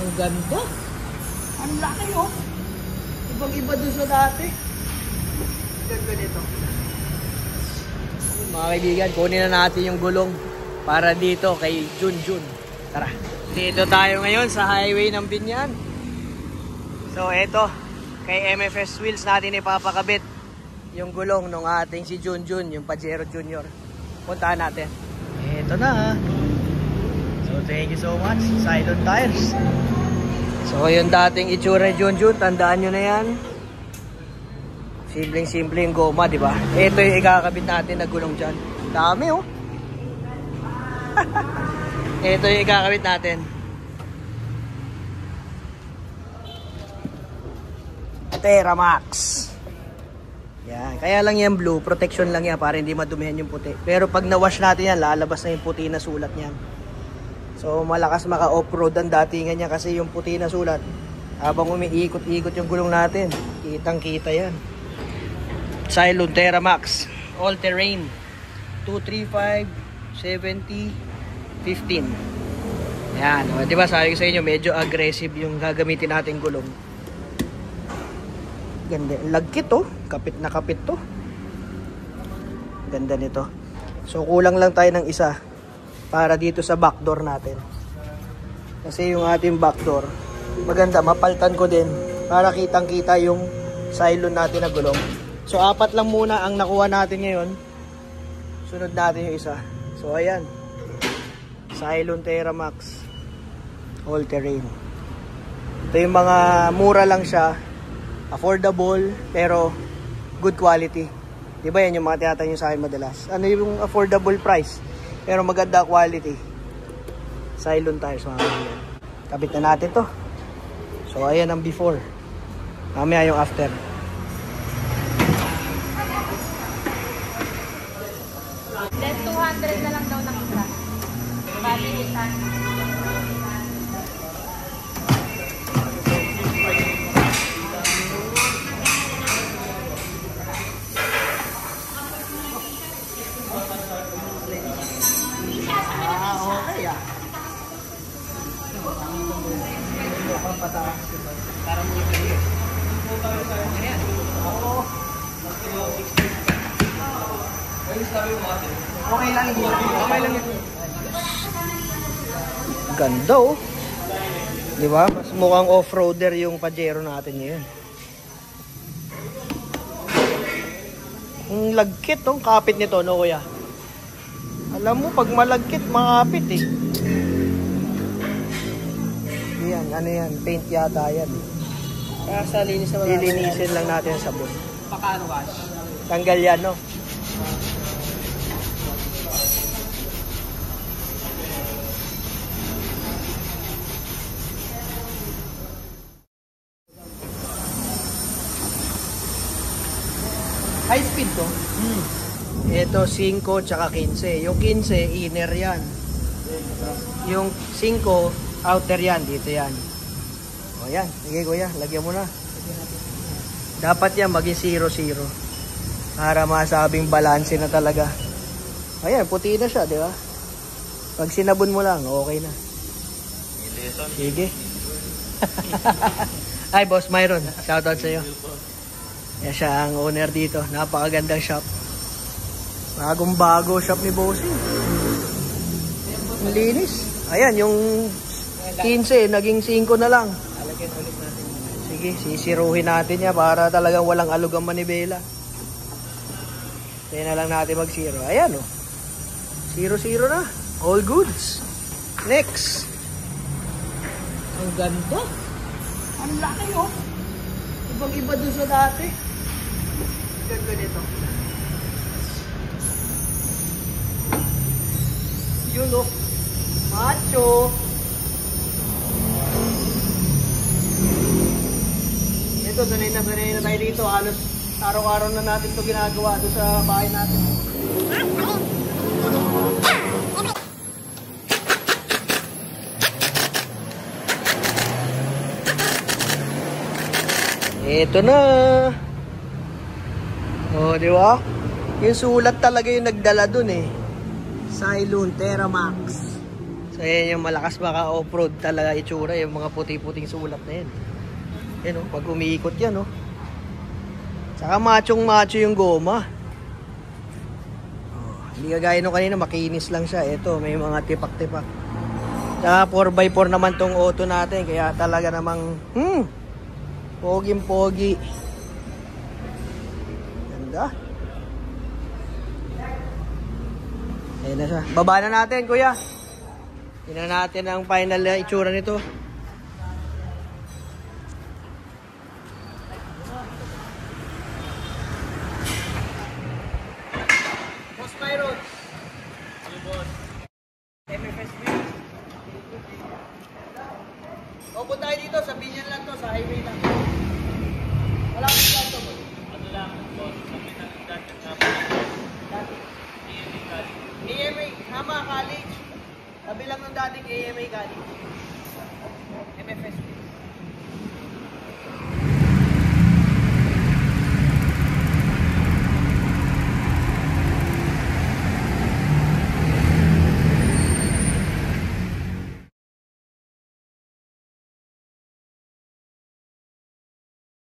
Ang ganda. Ang laki oh. Ibang-iba doon sa dati. Ganda nito. Mga kaibigan, kunin na natin yung gulong para dito kay Junjun. Tara. Dito tayo ngayon sa highway ng Binyan. So eto, kay MFS Wheels natin ipapakabit yung gulong ng ating si Junjun, yung Pajero Junior. Puntahan natin. Eto na. So thank you so much, Cylon Tires. So yung dating itsura ni Junjun, tandaan nyo na yan. Simpleng-simple yung goma, di ba? Ito yung ikakabit natin na gulong dyan. Dami oh. Ito yung ikakabit natin. Teramax. Yan. Kaya lang yan blue, protection lang yan para hindi madumihan yung puti. Pero pag na-wash natin yan, lalabas na yung puti na sulat niyan. So malakas maka-off-road ang datingan niya kasi yung puti na sulat. Habang umiikot-ikot yung gulong natin, kitang-kita yan. Cylon Teramax all terrain 235 70 15. Yan, o, diba sabi ko sa inyo medyo aggressive yung gagamitin nating gulong. Ganda, lagkit oh, kapit na kapit to. Ganda nito. So kulang lang tayo ng isa para dito sa backdoor natin. Kasi yung ating backdoor maganda, mapaltan ko din para kitang-kita yung Cylon natin na gulong. So, 4 lang muna ang nakuha natin ngayon. Sunod natin yung isa. So, ayan. Cylon Teramax all terrain. Ito yung mga mura lang siya. Affordable, pero good quality. Diba yan yung mga tinatanong sa akin madalas? Ano yung affordable price, pero maganda quality? Cylon Tires, mga kaibigan. Kabit na natin to. So, ayan ang before. Mamaya yung after. Then 200 na lang daw ng isa. Bali isa. Okay ah. Para mo yung okay lang ito. Okay lang ito. Ganda oh. Di ba? Mas mukhang off-roader yung Pajero natin ngayon. Ang lagkit oh, kapit nito no kuya. Alam mo pag malagkit, makapit eh. Yan, ano yan? Paint yata yan. Kaya sa linis na lilinisin lang natin sa sabon. Paka-ano wash? Tanggal yan no? High speed to? Ito 5 tsaka 15. Yung 15 inner yan. Yung 5 outer yan. Dito yan. O yan. Sige kuya, lagyan mo na. Dapat yan maging 0-0 para masabing balanse na talaga. Ayan, puti na siya, di ba? Pag sinabon mo lang, okay na. Sige. Ay, Boss Myron, shoutout sa iyo. Yan siya ang owner dito. Napakagandang shop. Bagong bago shop ni Bossing. Ang linis. Ayan, yung 15, naging 5 na lang. Alagyan ulit natin. Sige, sisiruhin natin yan para talagang walang alog ang manibela. Kaya na lang natin mag-0. Ayan o. 0-0 na. All goods. Next. Ang ganda. Ang laki o. Ibang-iba doon sa dati. Ganda nito. Yun o. Macho. Ito, sanay na tayo dito. Halos araw-araw na natin ito ginagawa doon sa bahay natin. Ito na. Oh, di ba? Yung sulat talaga yung nagdala dun eh. Cylon Teramax. Sa So yan yung malakas maka off-road talaga itsura, yung mga puti-puting sulat na yan. Yan o, pag umiikot yan o. Saka machong-macho yung goma. Oh, hindi kagaya nung kanina, makinis lang siya. Ito, may mga tipak-tipak. Saka 4x4 naman tong auto natin, kaya talaga namang, poging-pogi. Ganda. Ayan na siya. Baba na natin, kuya. Tingnan natin ang final na itsura nito. Boss Myron. Ano boss? MFS View. Opo tayo dito, sa Binyan lang to, sa highway lang. Malapit lang to, boss. Ano lang, boss? Sabi na dati na AMA College. AMA, Hama College. Sabi lang ng dating AMA College.